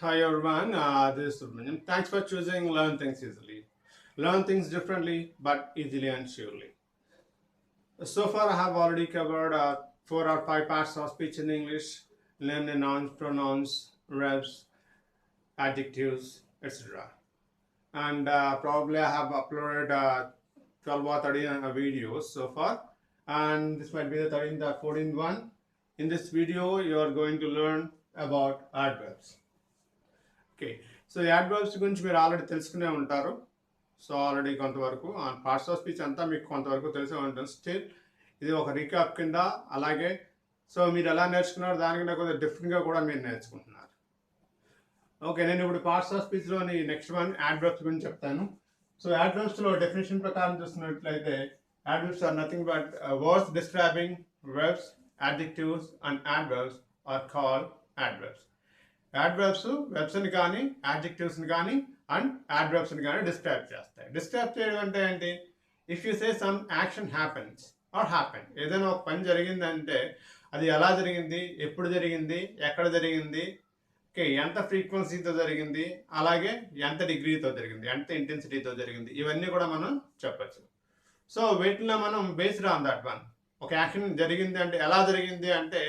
Hi everyone, this is Subramaniam. Thanks for choosing Learn Things Easily. Learn things differently but easily and surely. So far, I have already covered 4 or 5 parts of speech in English, learning nouns, pronouns, verbs, adjectives, etc. And probably I have uploaded 12 or 13 videos so far, and this might be the 13th or 14th one. In this video, you are going to learn about adverbs. Okay so adverbs గురించి మీరు already తెలుసుకునే ఉంటారు. So already కొంతవరకు parts of speech అంతా మీకు కొంతవరకు తెలిసే ఉంటుంది. స్టిల్ ఇది ఒక రీకాప్ కింద, అలాగే సో మీరు ఎలా నేర్చుకున్నారు దానికన్నా కొద్దిగా డిఫరెంట్గా కూడా మీరు నేర్చుకుంటున్నారు. ఓకే, నేను ఇప్పుడు పార్ట్స్ ఆఫ్ స్పీచ్లోని నెక్స్ట్ వన్ యాడ్వర్బ్స్ గురించి చెప్తాను. సో యాడ్వర్బ్స్లో డెఫినేషన్ ప్రకారం చూస్తున్నట్లయితే adverbs are nothing but words describing verbs, adjectives and adverbs are called adverbs. Adverbs వెర్బ్స్ని కానీ యాడ్జెక్టివ్స్ని కానీ అండ్ యాడ్వర్బ్స్ని కానీ డిస్క్రైబ్ చేస్తాయి. డిస్క్రైబ్ చేయడం అంటే ఏంటి? If you say some action happens or happen, ఏదైనా ఒక పని జరిగిందంటే అది ఎలా జరిగింది, ఎప్పుడు జరిగింది, ఎక్కడ జరిగింది, ఓకే, ఎంత ఫ్రీక్వెన్సీతో జరిగింది, అలాగే ఎంత డిగ్రీతో జరిగింది, ఎంత ఇంటెన్సిటీతో జరిగింది, ఇవన్నీ కూడా మనం చెప్పచ్చు. సో వీటిలో మనం బేస్డ్ ఆన్ దట్ వన్, ఒక యాక్షన్ జరిగింది అంటే ఎలా జరిగింది అంటే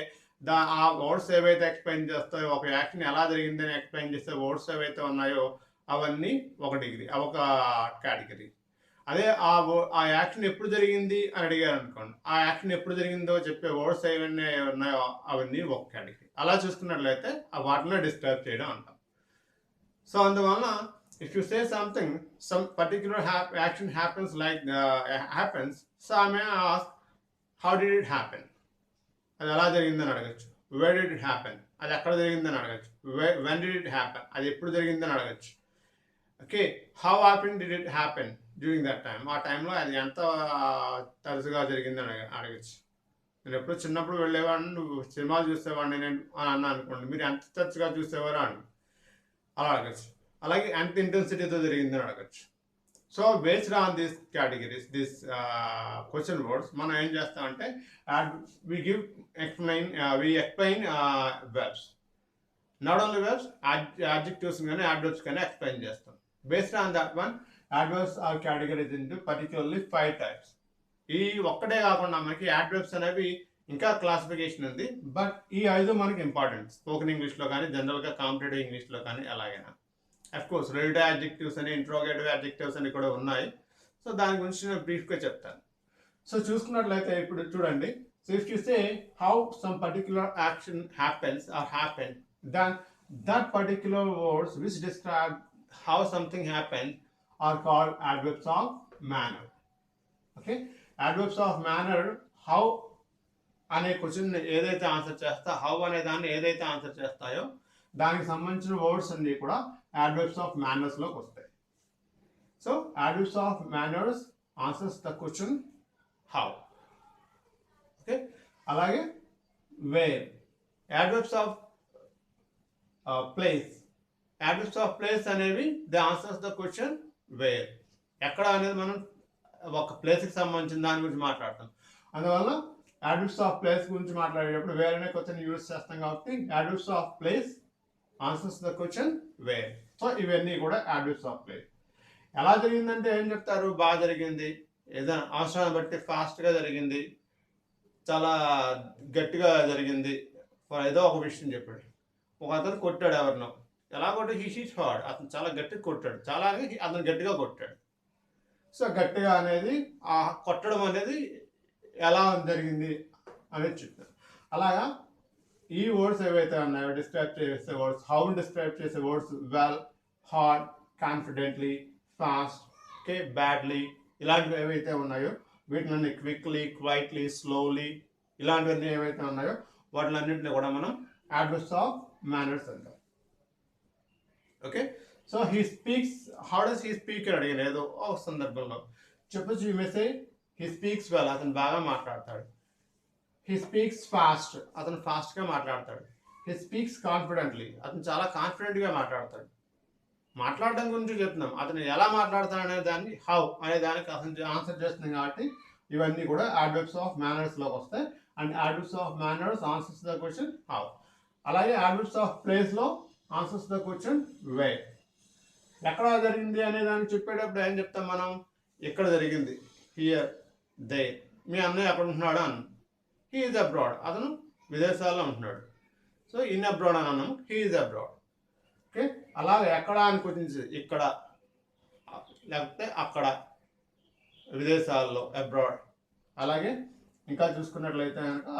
ఆ వర్డ్స్ ఏవైతే ఎక్స్ప్లెయిన్ చేస్తాయో, ఒక యాక్షన్ ఎలా జరిగిందని ఎక్స్ప్లెయిన్ చేస్తే వర్డ్స్ ఏవైతే ఉన్నాయో అవన్నీ ఒక డిగ్రీ, ఒక కేటగిరీ. అదే ఆ యాక్షన్ ఎప్పుడు జరిగింది అని అడిగారు అనుకోండి, ఆ యాక్షన్ ఎప్పుడు జరిగిందో చెప్పే వర్డ్స్ ఏవన్నీ ఉన్నాయో అవన్నీ ఒక కేటగిరీ. అలా చూసుకున్నట్లయితే ఆ వాటిలో డిస్క్రైబ్ చేయడం అంటాం. సో అందువలన if you say something, some particular action happens like happens, so I may ask how did it happen, అది ఎలా జరిగిందని అడగచ్చు. వేర్ డిడ్ ఇట్ హ్యాపెన్, అది ఎక్కడ జరిగిందని అడగచ్చు. వెన్ డిడ్ ఇట్ హ్యాపెన్, అది ఎప్పుడు జరిగిందని అడగచ్చు. Okay, how often did it happen during that time, ఆ టైంలో అది ఎంత తరచుగా జరిగిందని అడగచ్చు. నేను ఎప్పుడు చిన్నప్పుడు వెళ్ళేవాడిని, నువ్వు సినిమాలు చూసేవాడిని నేను అని అన్నా అనుకోండి, మీరు ఎంత తరచుగా చూసేవారు అని అలా అడగచ్చు. అలాగే ఎంత ఇంటెన్సిటీతో జరిగిందని అడగచ్చు. So based on this categories, this question words, మనం ఏం చేస్తామంటే we explain verbs, not only verbs, adjectives కానీ adverbs కానీ explain చేస్తాం. Based on that one, adverbs are categorized into particularly 5 types. ఈ ఒక్కటే కాకుండా మనకి adverbs అనేవి ఇంకా క్లాసిఫికేషన్ ఉంది, బట్ ఈ 5 మనకి ఇంపార్టెంట్. స్పోకెన్ ఇంగ్లీష్లో కానీ, జనరల్గా కాంపిటేటివ్ ఇంగ్లీష్లో కానీ ఎలాగైనా. అఫ్ కోర్స్ రిలేటివ్ యాడ్జెక్టివ్స్ అని, ఇంట్రోగేటివ్ యాడ్జెక్టివ్స్ అని కూడా ఉన్నాయి. సో దాని గురించి నేను బ్రీఫ్గా చెప్తాను. సో చూసుకున్నట్లయితే ఇప్పుడు చూడండి, so if you say how some particular action happens or happen, then that particular words which describe how something happen are called adverbs of manner. Okay, adverbs of manner, how అనే question ఏదైతే answer చేస్తా, how అనే దాన్ని ఏదైతే answer చేస్తాయో దానికి సంబంధించిన words అన్ని కూడా adverbs of manners లోకి వస్తాయి. So adverbs of manners answers the question how. Okay, అలాగే where, adverbs of place, adverbs of place అనేవి the answers the question where. ఎక్కడ అనేది మనం ఒక ప్లేస్కి సంబంధించిన దాని గురించి మాట్లాడతాం. అందువల్ల adverbs of ప్లేస్ గురించి మాట్లాడేటప్పుడు వేర్ అనే క్వశ్చన్ యూజ్ చేస్తాం కాబట్టి adverbs of place answers the question wear. So ఇవన్నీ కూడా adverbs of ప్లేస్. ఎలా జరిగిందంటే ఏం చెప్తారు? బాగా జరిగింది, ఏదైనా అవసరాన్ని బట్టి ఫాస్ట్గా జరిగింది, చాలా గట్టిగా జరిగింది. ఏదో ఒక విషయం చెప్పాడు, ఒక అతను కొట్టాడు ఎవరినో, ఎలా కొట్టాడు? హీ షీట్ హార్డ్, అతను చాలా గట్టిగా కొట్టాడు, చాలా అతను గట్టిగా కొట్టాడు. సో గట్టిగా అనేది, ఆ కొట్టడం అనేది ఎలా జరిగింది అనేది చెప్తారు. అలాగా ఈ వర్డ్స్ ఏవైతే ఉన్నాయో డిస్క్రైబ్ చేసే వర్డ్స్, హౌ డిస్క్రైబ్ చేసే words well, hard, confidently, fast, okay, badly, ఇలాంటివి ఏవైతే ఉన్నాయో వీటిని క్విక్లీ, క్వైట్లీ, స్లోలీ, ఇలాంటివన్నీ ఏవైతే ఉన్నాయో వాటిలన్నింటినీ కూడా మనం adverbs of manners అంటాం. Okay, so he speaks, how does he speak అని అడిగాను ఏదో ఒక సందర్భంలో. చెప్పచ్చు, you may say he speaks well, అతను బాగా మాట్లాడతాడు. హీ స్పీక్స్ ఫాస్ట్, అతను ఫాస్ట్గా మాట్లాడతాడు. హీ స్పీక్స్ కాన్ఫిడెంట్లీ, అతను చాలా కాన్ఫిడెంట్గా మాట్లాడతాడు. మాట్లాడడం గురించి చెప్తున్నాం, అతను ఎలా మాట్లాడతాడు అనే దాన్ని హౌ అనే దానికి అతను ఆన్సర్ చేస్తున్నాం కాబట్టి ఇవన్నీ కూడా adverbs of manners లోకి వస్తాయి. And adverbs of manners answers the question how. అలాగే adverbs of ప్లేస్లో ఆన్సర్స్ ద క్వశ్చన్ వేర్. ఎక్కడ జరిగింది అనే దాన్ని చెప్పేటప్పుడు ఏం చెప్తాం మనం, ఇక్కడ జరిగింది, హియర్, దే. మీ అన్నయ్య అక్కడ ఉంటున్నాడు అన్న, హీ ఈజ్ అబ్రాడ్, అతను విదేశాల్లో ఉంటున్నాడు. సో ఇన్ అబ్రాడ్ అని అన్నాము, హీ ఈజ్ అబ్రాడ్. ఓకే, అలాగే ఎక్కడ అని క్వశ్చన్స్, ఇక్కడ లేకపోతే అక్కడ, విదేశాల్లో, అబ్రాడ్. అలాగే ఇంకా చూసుకున్నట్లయితే కనుక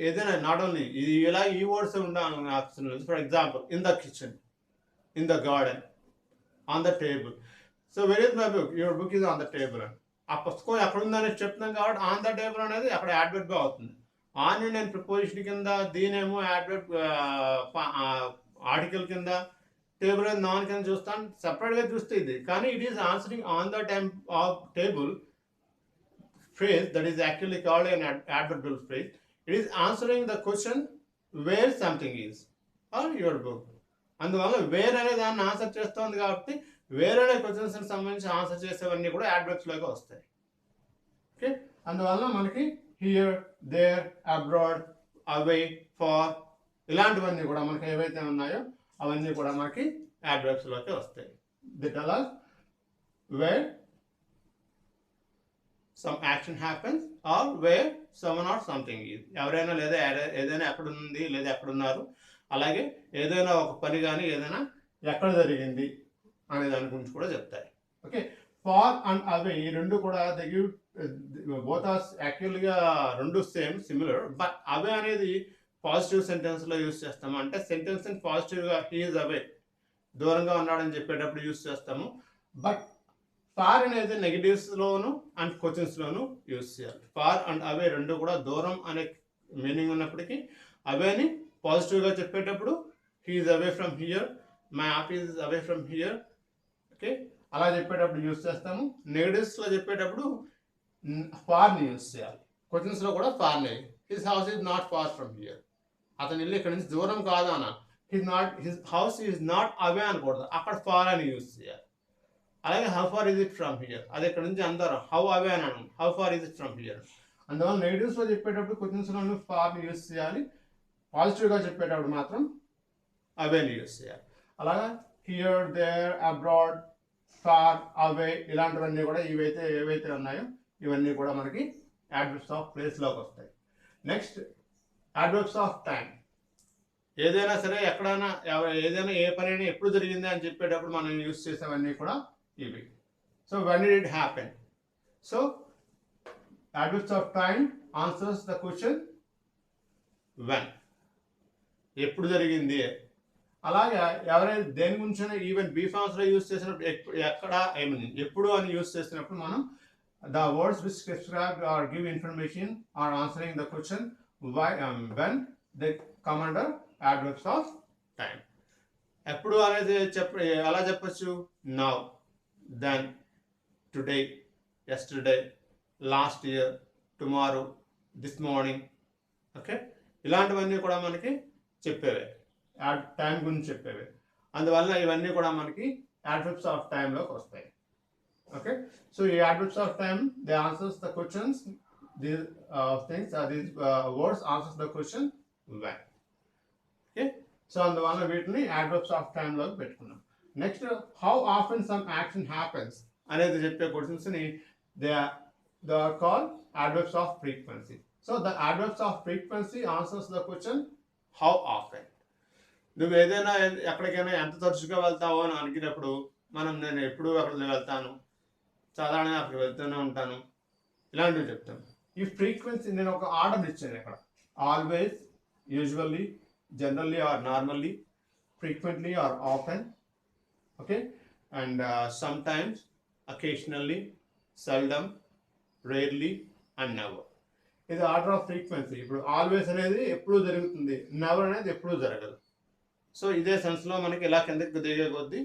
ఏదైనా నాట్ ఓన్లీ ఇది ఇలా ఈ వర్డ్స్ ఉండాలని ఆప్షన్ లేదు. For example, in the kitchen, in the garden, on the table. So where is my book, your book is on the table అని. ఆ పుస్తకం ఎక్కడ ఉందని చెప్తున్నాం కాబట్టి ఆన్ ద టేబుల్ అనేది అక్కడ యాడ్వర్బ్గా అవుతుంది. ఆన్ నేను ప్రిపోజిషన్ కింద, దీనేమో యాడ్వర్బ్ ఆర్టికల్ కింద, టేబుల్ అని నాన్ కింద చూస్తాను, సపరేట్గా చూస్తే ఇది. కానీ it is answering on the time of table phrase that is actually called an adverbial phrase. It is answering the question where something is or your book. అందువల్ల wear అనే దాన్ని ఆన్సర్ చేస్తుంది కాబట్టి వేర్ అనే క్వశ్చన్స్ సంబంధించి answer చేసేవన్నీ కూడా adverbs లోకి వస్తాయి. ఓకే, అందువల్ల మనకి here, there, abroad, away, far ఇలాంటివన్నీ కూడా మనకి ఏవైతే ఉన్నాయో అవన్నీ కూడా మనకి యాడ్వర్బ్స్ లోకి వస్తాయి. The tell us where some action happens or where someone or something is. ఎవరైనా లేదా ఏదైనా ఎక్కడ ఉంది లేదా ఎక్కడ ఉన్నారు, అలాగే ఏదైనా ఒక పని కానీ ఏదైనా ఎక్కడ జరిగింది అనే దాని గురించి కూడా చెప్తాయి. ఓకే, ఫార్ అండ్ అవే ఈ రెండు కూడా దే గివ్ బోత్ ఆర్ యాక్చువల్గా రెండు సేమ్ సిమిలర్. బట్ అవే అనేది పాజిటివ్ సెంటెన్స్లో యూస్ చేస్తాము. అంటే సెంటెన్స్ పాజిటివ్గా హీ ఈజ్ అవే, దూరంగా ఉన్నాడని చెప్పేటప్పుడు యూస్ చేస్తాము. బట్ ఫార్ అనేది నెగిటివ్స్లోను అండ్ క్వశ్చన్స్లోను యూస్ చేయాలి. ఫార్ అండ్ అవే రెండు కూడా దూరం అనే మీనింగ్ ఉన్నప్పటికీ అవేని పాజిటివ్గా చెప్పేటప్పుడు he is away from here, my office is away from here. Okay, అలా చెప్పేటప్పుడు యూస్ చేస్తాము. నెగిటివ్స్లో చెప్పేటప్పుడు ఫార్ని యూస్ చేయాలి. క్వశ్చన్స్లో కూడా ఫార్నే, his house is not far from here, అతని ఇల్లు ఇక్కడ నుంచి దూరం కాదు అన్న. His house is not away అనకూడదు, అక్కడ ఫార్ అని యూస్ చేయాలి. అలాగే how far is it from here, అది ఇక్కడ నుంచి అందరూ హౌ అవే అని అన్నాను, how far is it from here. అందువల్ల నెగిటివ్స్లో చెప్పేటప్పుడు క్వశ్చన్స్లోనూ ఫార్ని యూస్ చేయాలి, పాజిటివ్గా చెప్పేటప్పుడు మాత్రం అవేని యూస్ చేయాలి. అలాగా హియర్, దేర్, అబ్రాడ్, ఫార్, అవే ఇలాంటివన్నీ కూడా ఏవైతే ఉన్నాయో ఇవన్నీ కూడా మనకి యాడ్వర్బ్స్ ఆఫ్ ప్లేస్లోకి వస్తాయి. Next adverbs of time. ఏదైనా సరే ఎక్కడైనా ఏదైనా ఏ పని అయినా ఎప్పుడు జరిగింది అని చెప్పేటప్పుడు మనం యూస్ చేసేవన్నీ కూడా ఇవి. So when did it happen? So adverbs of time answers the question when, ఎప్పుడు జరిగింది. అలాగే ఎవరైనా దేని గురించైనా ఈవెన్ బీ ఫార్మ్స్లో యూస్ చేసినప్పుడు ఎక్కడ ఎప్పుడు అని యూస్ చేసినప్పుడు మనం the words which describe or give information or answering the question why when they come under adverbs of time. ఎప్పుడు అనేది ఎలా చెప్పచ్చు, now, then, today, yesterday, last year, tomorrow, this morning. Okay, ఇలాంటివన్నీ కూడా మనకి చెప్పేవే, టైం గురించి చెప్పేవే. అందువల్ల ఇవన్నీ కూడా మనకి యాడ్వర్బ్స్ ఆఫ్ టైంలోకి వస్తాయి. ఓకే, సో ఈ adverbs of time they answers the questions, these things these words answers the question when. Okay, so అందువల్ల వీటిని యాడ్వర్బ్స్ ఆఫ్ టైంలోకి పెట్టుకున్నాం. Next how often some action happens అనేది చెప్పే క్వశ్చన్స్ని they are called adverbs of frequency. So the adverbs of frequency answers the question how often. నువ్వు ఏదైనా ఎక్కడికైనా ఎంత తరచుగా వెళ్తావో అని అనుకున్నప్పుడు నేను ఎప్పుడు అక్కడికి వెళ్తాను, సాధారణంగా అక్కడికి వెళ్తూనే ఉంటాను, ఇలాంటివి చెప్తాను. ఈ ఫ్రీక్వెన్సీ నేను ఒక ఆర్డర్ ఇచ్చాను ఇక్కడ, always, usually, generally or normally, frequently or often, okay, and sometimes, occasionally, seldom, rarely and never. ఇది ఆర్డర్ ఆఫ్ ఫ్రీక్వెన్సీ. ఇప్పుడు ఆల్వేస్ అనేది ఎప్పుడు జరుగుతుంది, నెవర్ అనేది ఎప్పుడు జరగదు. సో ఇదే సెన్స్లో మనకి ఇలా కిందకి దిగే కొద్దీ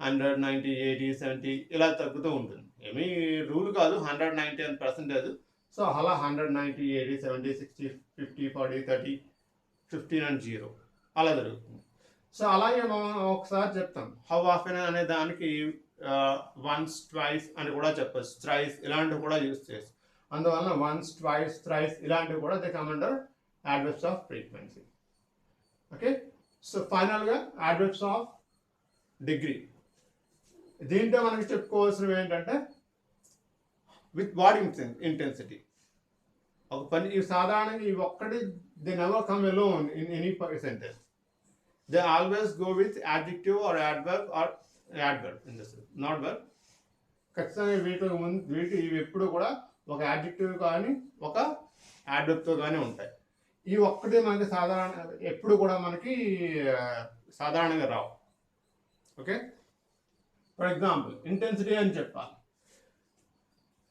100, 90, 80, 70 ఇలా తగ్గుతూ ఉంటుంది. ఏమీ రూల్ కాదు 190 అని పర్సెంటేజ్. సో అలా 100, 90, 80, 70, 60, 50, 40, 30, 15 and 0 అలా జరుగుతుంది. సో అలాగే మనం ఒకసారి చెప్తాం హౌ ఆఫెన్ అనే దానికి వన్స్, ట్వైస్ అని కూడా చెప్పచ్చు, థ్రైస్ ఇలాంటివి కూడా యూస్ చేసి. అందువల్ల వన్స్, ట్వైస్, థ్రైస్ ఇలాంటివి కూడా they come under adverbs of frequency. Okay, so ఫైనల్గా అడ్వర్బ్స్ ఆఫ్ డిగ్రీ. దీంట్లో మనకి చెప్పుకోవాల్సినవి ఏంటంటే విత్ వాట్ ఇంటెన్సిటీ. ఒక పని ఇవి సాధారణంగా ఇవి ఒక్కటి they never come alone in any sentence. They always go with adjective or adverb in this not verb. ఖచ్చితంగా వీటి ఇవి ఎప్పుడు కూడా ఒక యాడ్జెక్టివ్ కానీ ఒక యాడ్వర్బ్తో కానీ ఉంటాయి. ఈ ఒక్కటే మనకి ఎప్పుడు కూడా మనకి సాధారణంగా రావు. ఓకే, ఫర్ ఎగ్జాంపుల్ ఇంటెన్సిటీ అని చెప్పాలి.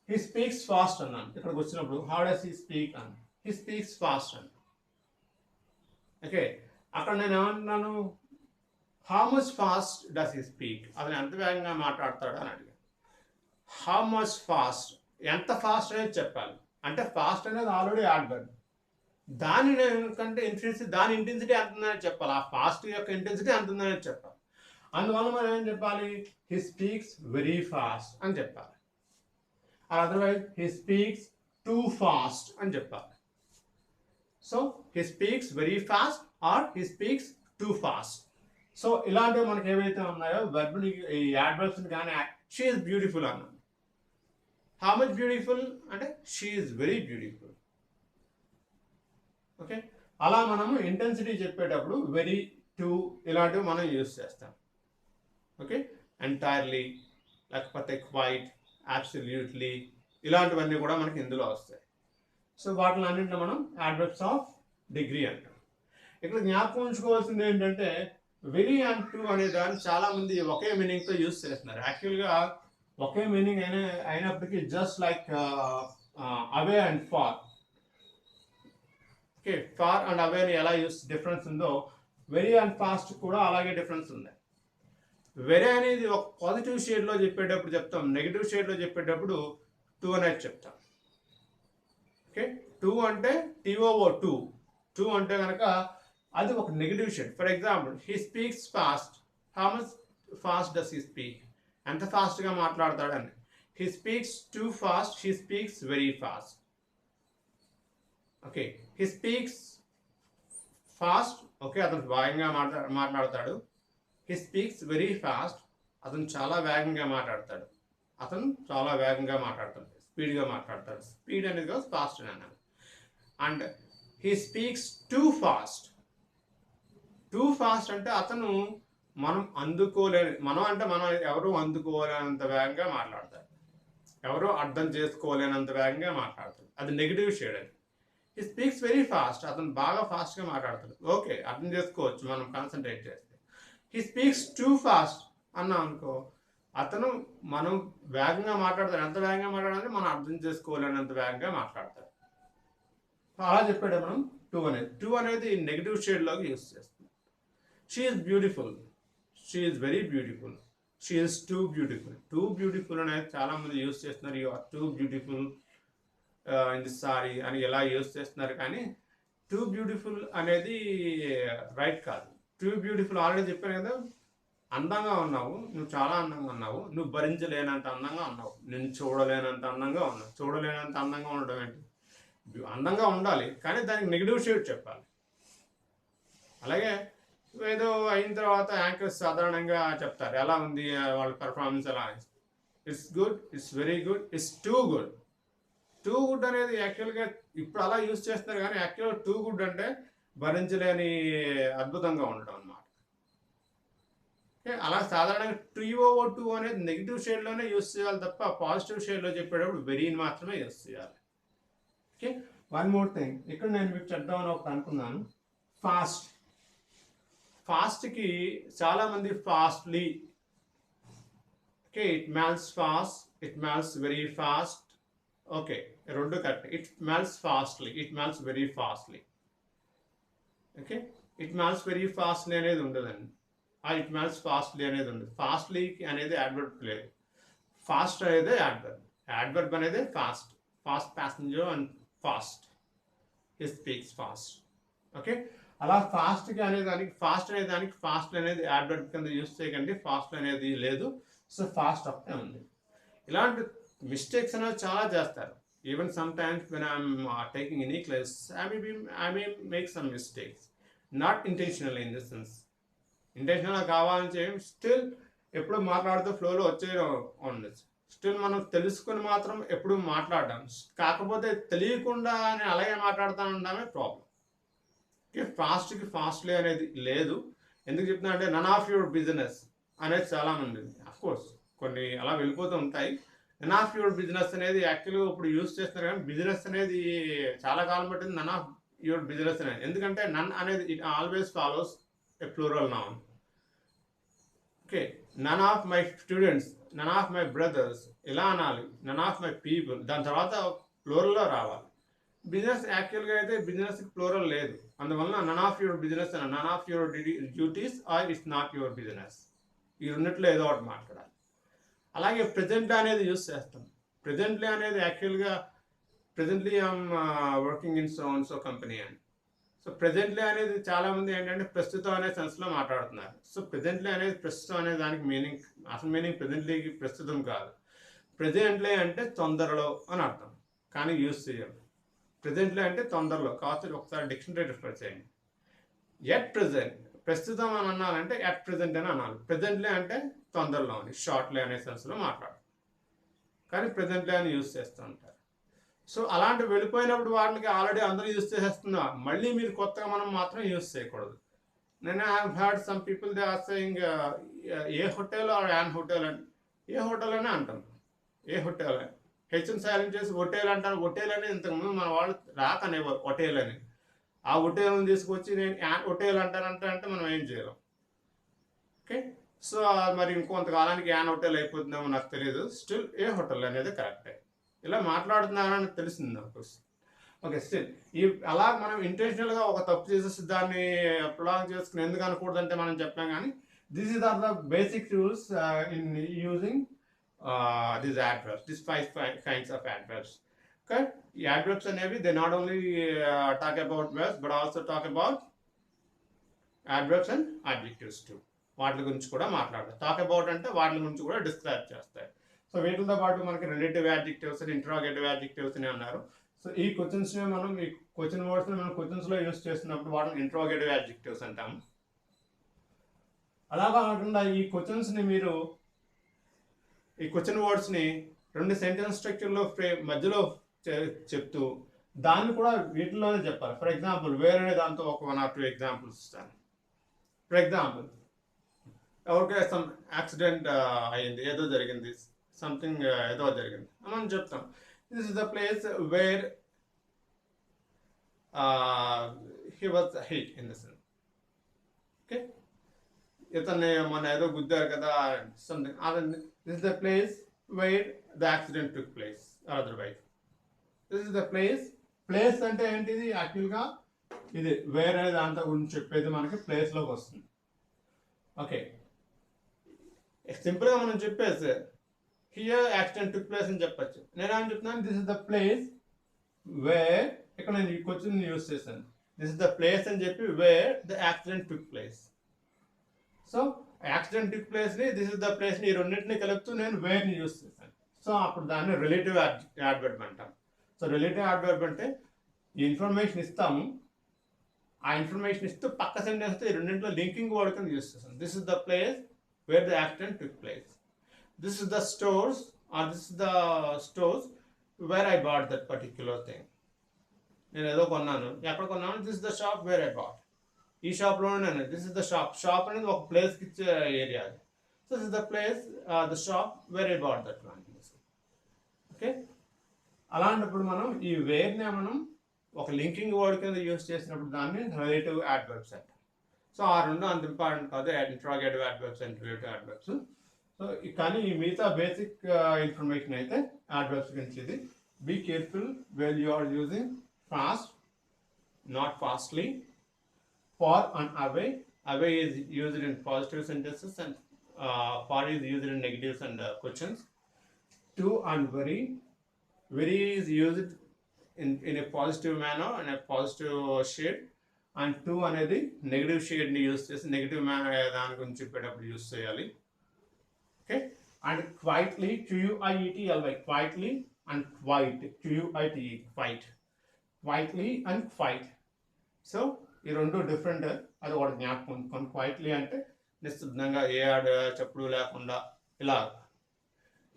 హీ స్పీక్స్ ఫాస్ట్ అన్నాను. ఇక్కడికి వచ్చినప్పుడు హౌ డస్ హీ స్పీక్ అని, హీ స్పీక్స్ ఫాస్ట్ అని. ఓకే, అక్కడ నేను ఏమంటున్నాను, how much fast does he speak, అతను ఎంత వేగంగా మాట్లాడతాడు అని అడిగాను. హౌ మచ్ ఫాస్ట్, ఎంత ఫాస్ట్ అనేది చెప్పాలి. అంటే ఫాస్ట్ అనేది ఆల్రెడీ యాడ్వర్బ్. దాని ఇంటెన్సిటీ ఎంత ఉందని చెప్పాలి. ఆ ఫాస్ట్ యొక్క ఇంటెన్సిటీ ఎంత ఉందని చెప్పాలి. అందువల్ల మనం ఏం చెప్పాలి, హీ స్పీక్స్ వెరీ ఫాస్ట్ అని చెప్పాలి. Otherwise he speaks too fast అని చెప్పాలి. So he speaks very fast or he speaks too fast. So ఇలాంటివి మనకి ఏవైతే ఉన్నాయో వెర్బ్ని, ఈ యాడ్వర్బ్స్ని కానీ, షీ ఈజ్ బ్యూటిఫుల్ అన్నాను. హౌ మచ్ బ్యూటిఫుల్ అంటే she is very beautiful. Okay, అలా మనము ఇంటెన్సిటీ చెప్పేటప్పుడు వెరీ, టు ఇలాంటివి మనం యూజ్ చేస్తాం. ఓకే, ఎంటైర్లీ, లేకపోతే క్వైట్, అబ్సల్యూట్లీ, ఇలాంటివన్నీ కూడా మనకి ఇందులో వస్తాయి. సో వాటిని అన్నింటిలో మనం యాడ్వర్బ్స్ ఆఫ్ డిగ్రీ అంటాం. ఇక్కడ జ్ఞాపకం ఉంచుకోవాల్సింది ఏంటంటే వెరీ అండ్ టు అనే దాన్ని చాలామంది ఒకే మీనింగ్తో యూజ్ చేస్తున్నారు. యాక్చువల్గా ఒకే మీనింగ్ అయినప్పటికీ just like away and far. Okay, far and away ఎలా యూస్ డిఫరెన్స్ ఉందో వెరీ అండ్ ఫాస్ట్ కూడా అలాగే డిఫరెన్స్ ఉంది. వెరీ అనేది ఒక పాజిటివ్ షేడ్లో చెప్పేటప్పుడు చెప్తాం, నెగిటివ్ షేడ్లో చెప్పేటప్పుడు టూ అనేది చెప్తాం. ఓకే, టూ అంటే టీఓఓ టూ. టూ అంటే కనుక అది ఒక negative shade. For example he speaks fast, how much fast does he speak, ఎంత ఫాస్ట్గా మాట్లాడతాడని. He speaks too fast, he speaks very fast. Okay, he speaks fast, okay అతను వేగంగా మాట్లాడతాడు. హీ స్పీక్స్ వెరీ ఫాస్ట్, అతను చాలా వేగంగా మాట్లాడతాడు. స్పీడ్గా మాట్లాడతాడు. స్పీడ్ అనేది కాదు, ఫాస్ట్ అని అన్నాను. And he speaks too fast. Too fast అంటే అతను మనం ఎవరు అందుకోలేనంత వేగంగా మాట్లాడతాడు, ఎవరో అర్థం చేసుకోలేనంత వేగంగా మాట్లాడతాడు. అది నెగిటివ్ షేడ్. అది హీ స్పీక్స్ వెరీ ఫాస్ట్, అతను బాగా ఫాస్ట్గా మాట్లాడతాడు. ఓకే, అర్థం చేసుకోవచ్చు మనం కాన్సన్ట్రేట్ చేస్తే. హీ స్పీక్స్ టూ ఫాస్ట్ అన్నాం అనుకో, అతను మనం వేగంగా మాట్లాడతాడు. ఎంత వేగంగా మాట్లాడాలంటే మనం అర్థం చేసుకోలేనంత వేగంగా మాట్లాడతాడు. అలా చెప్పాడు మనం టూ అనేది నెగిటివ్ షేడ్లోకి యూస్ చేస్తాం. She is beautiful, she is very beautiful, she is too beautiful. Too beautiful అనేది చాలామంది యూస్ చేస్తున్నారు. You are too beautiful in this sari అని ఎలా యూస్ చేస్తున్నారు. కానీ టూ బ్యూటిఫుల్ అనేది రైట్ కాదు. టూ బ్యూటిఫుల్ ఆల్రెడీ చెప్పాను కదా, అందంగా ఉన్నావు, నువ్వు చాలా అందంగా ఉన్నావు, నువ్వు భరించలేనంత అందంగా ఉన్నావు, నేను చూడలేనంత అందంగా ఉన్నావు. చూడలేనంత అందంగా ఉండడం ఏంటి? అందంగా ఉండాలి, కానీ దానికి నెగిటివ్ షేడ్ చెప్పాలి. అలాగే ఏదో అయిన తర్వాత యాంకర్స్ సాధారణంగా చెప్తారు ఎలా ఉంది వాళ్ళ పెర్ఫార్మెన్స్, ఎలా it's good, it's very good, it's too good. Too good అనేది యాక్చువల్గా ఇప్పుడు అలా యూజ్ చేస్తున్నారు, కానీ యాక్చువల్గా టూ గుడ్ అంటే భరించలేని అద్భుతంగా ఉండడం అన్నమాట. అలా సాధారణంగా టీఓఓ టూ అనేది నెగిటివ్ షేడ్లోనే యూజ్ చేయాలి తప్ప పాజిటివ్ షేడ్లో చెప్పేటప్పుడు వెరీని మాత్రమే యూజ్ చేయాలి. ఓకే, వన్ మోర్ థింగ్ ఇక్కడ నేను మీకు చెప్దామని ఒకటి అనుకున్నాను. ఫాస్ట్. ఫాస్ట్కి చాలామంది fastly, okay, it melts fast, it melts very fast. Okay, రెండు correct. It melts fastly, it melts very fastly. Okay, it melts very fastly అనేది ఉండదండి. ఇట్ మెల్స్ ఫాస్ట్లీ అనేది ఉండదు. ఫాస్ట్లీ అనేది యాడ్వర్బ్ లేదు, ఫాస్ట్ అనేది యాడ్వర్బ్. యాడ్వర్బ్ అనేది fast, fast passenger and fast, he speaks fast. Okay, అలా ఫాస్ట్గా అనేదానికి ఫాస్ట్ అనేది యాడ్వర్బ్ కింద యూస్ చేయకండి. ఫాస్ట్ అనేది లేదు, సో ఫాస్ట్ ఒకటే ఉంది. ఇలాంటి మిస్టేక్స్ అనేవి చాలా చేస్తారు. Even sometimes when I'm taking any class I may make some mistakes. Not intentional in the sense. ఇంటెన్షనల్గా కావాలని చేయం, స్టిల్ ఎప్పుడు మాట్లాడుతూ ఫ్లోలో వచ్చే ఉండొచ్చు. స్టిల్ మనం తెలుసుకుని మాత్రం ఎప్పుడు మాట్లాడడం, కాకపోతే తెలియకుండా అని అలాగే మాట్లాడుతూ ఉండడమే ప్రాబ్లం. ఓకే, ఫాస్ట్కి ఫాస్ట్లీ అనేది లేదు. ఎందుకు చెప్తున్నా అంటే నన్ ఆఫ్ యువర్ బిజినెస్ అనేది చాలామంది కోర్స్ కొన్ని అలా వెళ్ళిపోతూ ఉంటాయి. నన్ ఆఫ్ యువర్ బిజినెస్ అనేది యాక్చువల్గా ఇప్పుడు యూజ్ చేస్తున్నారు, కానీ బిజినెస్ అనేది చాలా కాలం పట్టింది నన్ ఆఫ్ యువర్ బిజినెస్ అనేది. ఎందుకంటే నన్ అనేది it always follows a plural noun. Okay, none of my students, none of my brothers ఇలా అనాలి, నన్ ఆఫ్ మై పీపుల్, దాని తర్వాత ప్లూరల్లో రావాలి. బిజినెస్ యాక్చువల్గా అయితే బిజినెస్కి ప్లూరల్ లేదు, అందువలన నన్ ఆఫ్ యువర్ బిజినెస్ అని, none of your duties or it's not your business, ఈ రెండిట్లో ఏదో ఒకటి మాట్లాడాలి. అలాగే ప్రజెంట్ అనేది యూస్ చేస్తాం. ప్రజెంట్లీ అనేది యాక్చువల్గా presently I'm working in so and so company అని. సో ప్రజెంట్లీ అనేది చాలామంది ఏంటంటే ప్రస్తుతం అనే సెన్స్లో మాట్లాడుతున్నారు. సో ప్రజెంట్లీ అనేది ప్రస్తుతం అనే దానికి మీనింగ్, అసలు మీనింగ్ ప్రజెంట్లీకి ప్రస్తుతం కాదు. ప్రజెంట్లీ అంటే తొందరలో అని అర్థం, కానీ యూస్ చేయాలి. ప్రజెంట్లీ అంటే తొందరలో, కావచ్చు ఒకసారి డిక్షనరీ రిఫర్ చేయండి. ఎట్ ప్రజెంట్, ప్రస్తుతం అని అనాలంటే ఎట్ ప్రజెంట్ అని అనాలి. ప్రజెంట్లీ అంటే తొందరలో అని, షార్ట్లీ అనే సెన్స్లో మాట్లాడు, కానీ ప్రజెంట్లీ అని యూస్ చేస్తూ ఉంటారు. సో అలాంటి వెళ్ళిపోయినప్పుడు వాళ్ళకి ఆల్రెడీ అందరూ యూస్ చేసేస్తున్నా, మళ్ళీ మీరు కొత్తగా మనం మాత్రం యూస్ చేయకూడదు. నేను I had some people they are saying a hotel or an hotel అని. ఏ హోటల్ అని అంటాం, ఏ హోటల్ అని హెచ్ఎన్ సైలెంట్ చేసి హోటల్ అంటారు. హోటల్ అని ఇంతకుముందు మన వాళ్ళు రాకనేవారు హోటల్ అని. ఆ హోటల్ని తీసుకొచ్చి నేను యాన్ హోటల్ అంటారంటే మనం ఏం చేయలేం. ఓకే, సో మరి ఇంకొంతకాలానికి యాన్ హోటల్ అయిపోతుందేమో నాకు తెలియదు. స్టిల్ ఏ హోటల్ అనేది కరెక్టే. ఇలా మాట్లాడుతున్నారని తెలిసింది నాకు. ఓకే, స్టిల్ ఈ అలా మనం ఇంటెన్షనల్గా ఒక తప్పు చేసేసి దాన్ని ప్రొలాంగ్ చేసుకుని ఎందుకు అనకూడదంటే మనం చెప్పాం, కానీ this is or the basic rules in using these adverbs, these five kinds of adverbs. Okay, ఈ adverbs అనేవి they not only talk about verbs but also talk about adverbs and adjectives too. వాటి గురించి కూడా మాట్లాడతారు. Talk about అంటే వాటి గురించి కూడా డిస్క్రైబ్ చేస్తాయి. సో వీటితో పాటు మనకి రిలేటివ్ యాడ్జెక్టివ్స్, ఇంట్రాగేటివ్ యాడ్జెక్టివ్స్ అని అన్నారు. సో ఈ క్వశ్చన్స్ని మనం ఈ క్వశ్చన్ వర్డ్స్ని మనం క్వశ్చన్స్లో యూస్ చేస్తున్నప్పుడు వాటిని ఇంట్రాగేటివ్ యాడ్జెక్టివ్స్ అంటాము. అలా కాకుండా ఈ క్వశ్చన్స్ని మీరు ఈ క్వశ్చన్ వర్డ్స్ని రెండు సెంటెన్స్ స్ట్రక్చర్లో మధ్యలో చెప్తూ దాన్ని కూడా వీటిలోనే చెప్పాలి. ఫర్ ఎగ్జాంపుల్ వేర్ అనే దాంతో ఒక 1 or 2 ఎగ్జాంపుల్స్ ఇస్తాను. ఫర్ ఎగ్జాంపుల్ ఎవరికైనా సమ్ యాక్సిడెంట్ అయ్యింది, ఏదో జరిగింది, సంథింగ్ ఏదో జరిగింది మనం చెప్తాం. This is the place where he was hit in the sense. Okay, ఇతన్ని మన ఏదో గుద్దారు కదా సంథింగ్, అదండి. This is the place where the accident took place or otherwise. This is the place. Place అంటే ఏంటిది యాక్చువల్గా ఇది వేర్ అనే దాంతో గురించి చెప్పేది మనకి ప్లేస్లోకి వస్తుంది. ఓకే, సింపుల్గా మనం చెప్పేసి హియర్ యాక్సిడెంట్ టుక్ ప్లేస్ అని చెప్పచ్చు. నేనేమని చెప్తున్నాను, this is the place where, ఇక్కడ నేను ఈ క్వశ్చన్ యూస్ చేశాను. దిస్ ఇస్ ద ప్లేస్ అని చెప్పి where the accident took place. So accident took ప్లేస్ని, దిస్ ఇస్ ద ప్లేస్ని, ఈ రెండింటిని కలుపుతూ నేను వేర్ని యూస్ చేశాను. సో అప్పుడు దాన్ని రిలేటివ్ యాడ్వర్బ్ అంటాం. సో రిలేటివ్ యాడ్వర్బ్ అంటే ఈ ఇన్ఫర్మేషన్ ఇస్తాము, ఆ ఇన్ఫర్మేషన్ ఇస్తూ పక్క సెంటెన్స్తో ఈ రెండింటిలో లింకింగ్ వర్డ్ కింద యూస్ చేస్తాం. This is the place where the accident took place. This is the stores are this is the stores where I bought that particular thing. నేను ఏదో కొన్నాను, ఎక్కడ కొన్నాను, this is the shop where I bought. ఈ షాప్లోనే this is the shop. Shop అనేది ఒక ప్లేస్కి ఇచ్చే ఏరియా అది. So this is the place the shop where I bought that one. Okay, అలాంటప్పుడు మనం ఈ వేర్నే మనం ఒక లింకింగ్ వర్డ్ కింద యూస్ చేసినప్పుడు దాన్ని రిలేటివ్ యాడ్వర్బ్స్ అంటాం. సో ఆ రెండు అంత ఇంపార్టెంట్ కాదు, interrogative adverbs and relative adverbs. So కానీ ఈ మిగతా బేసిక్ ఇన్ఫర్మేషన్ అయితే యాడ్వర్బ్స్ గురించి. ఇది be careful when you are using fast, not fastly. For and away. Away is used in positive sentences and for is used in negatives and questions. To and very. Very is used in a positive manner and a positive shade. And to అనేది negative షేడ్ని use చేసి negative manner దాని గురించి చెప్పేటప్పుడు use చేయాలి. Okay, and quietly, QUIETLY, quietly and quite, QUITE, quite, quietly and quite. So ఈ రెండు different. అది ఒకటి జ్ఞాపకం ఉంచుకోండి. క్వైట్లీ అంటే నిశ్శబ్దంగా ఏ చప్పుడు లేకుండా ఇలా.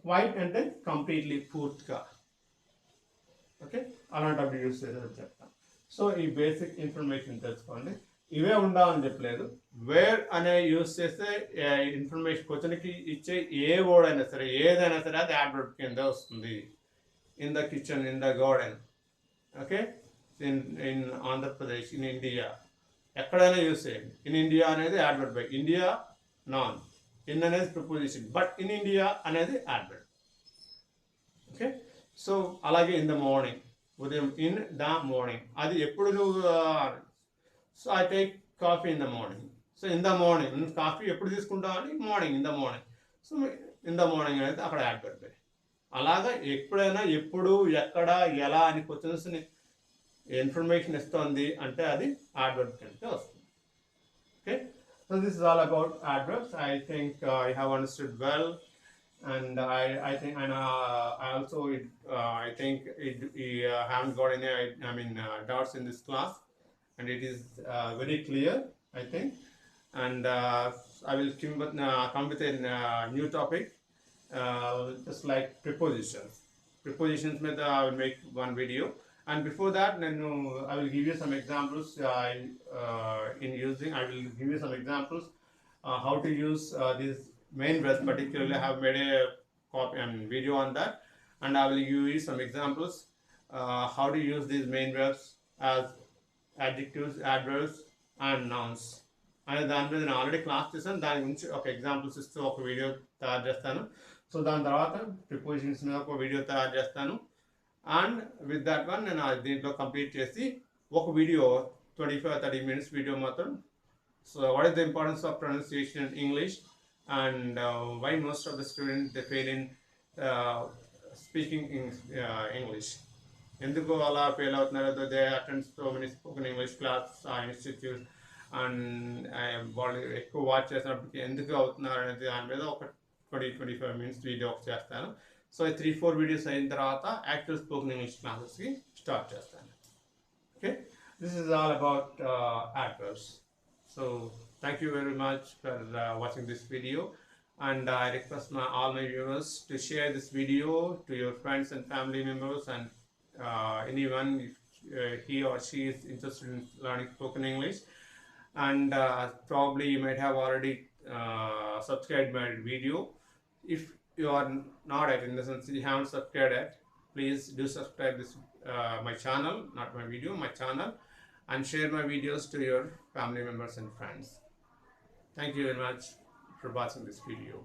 క్వైట్ అంటే కంప్లీట్లీ పూర్తిగా. ఓకే, అలాంటప్పుడు యూస్ చేసేది చెప్తాను. సో ఈ బేసిక్ ఇన్ఫర్మేషన్ తెలుసుకోండి. ఇవే ఉండాలని చెప్పలేదు. వేర్ అనే యూస్ చేస్తే ఇన్ఫర్మేషన్ క్వశ్చన్కి ఇచ్చే ఏ వర్డ్ అయినా సరే, ఏదైనా సరే అది యాడ్వర్బ్ కింద వస్తుంది. In the kitchen, in the garden, okay, in Andhra Pradesh, in India, ఎక్కడైనా యూస్ చేయండి. ఇన్ ఇండియా అనేది యాడ్వర్బ్. ఇండియా నాన్, ఇన్ అనేది ప్రిపోజిషన్, బట్ ఇన్ ఇండియా అనేది యాడ్వర్బ్. ఓకే, సో అలాగే ఇన్ ద మార్నింగ్, ఉదయం, ఇన్ ద మార్నింగ్, అది ఎప్పుడు నువ్వు. So I take coffee in the morning. So in the morning, coffee ఎప్పుడు తీసుకుంటావు అని morning, in the morning. So in the morning అనేది అక్కడ యాడ్వర్బ్. అలాగా ఎప్పుడైనా, ఎప్పుడు, ఎక్కడ, ఎలా అని క్వశ్చన్స్ని ఇన్ఫర్మేషన్ ఇస్తుంది అంటే అది యాడ్వర్బ్ కిందకే వస్తుంది. Okay, so this is all about adverbs. I think I have understood well. And I think, and I also I think haven't got any doubts in this class, and it is very clear, I think. And I will come with a new topic, just like prepositions. Prepositions में I will make one video, and before that then I will give you some examples in using. I will give you some examples how to use these main verbs. Particularly I have made a copy and video on that, and I will give you some examples how to use these main verbs as adjectives, adverbs and nouns. అనే దాని మీద నేను already class చేశాను. దాని గురించి ఒక examples ఇస్తూ ఒక వీడియో తయారు చేస్తాను. సో దాని తర్వాత ప్రిపోజిషన్స్ మీద ఒక వీడియో తయారు చేస్తాను. అండ్ విత్ దట్ వన్ నేను దీంట్లో కంప్లీట్ చేసి ఒక వీడియో 25-30 minutes వీడియో మాత్రం. So what is the importance of pronunciation in English, and why most of the students they fail in speaking English. ఎందుకు అలా ఫెయిల్ అవుతున్నారు? They attend so many spoken English class institute, and వాళ్ళు ఎక్కువ watch చేసినప్పటికీ ఎందుకు అవుతున్నారు అనేది దాని మీద ఒక 20-25 minutes వీడియో చేస్తాను. సో 3-4 వీడియోస్ అయిన తర్వాత యాక్చువల్ స్పోకెన్ ఇంగ్లీష్ క్లాసెస్కి స్టార్ట్ చేస్తాను. Okay, this is all about adverbs. So thank you very much for watching this video, and I request all my viewers to share this video to your friends and family members, and anyone if he or she is interested in learning spoken English. And probably you might have already subscribed my video. If you are not in the sense you haven't subscribed yet, please do subscribe this my channel, not my video, my channel, and share my videos to your family members and friends. Thank you very much for watching this video.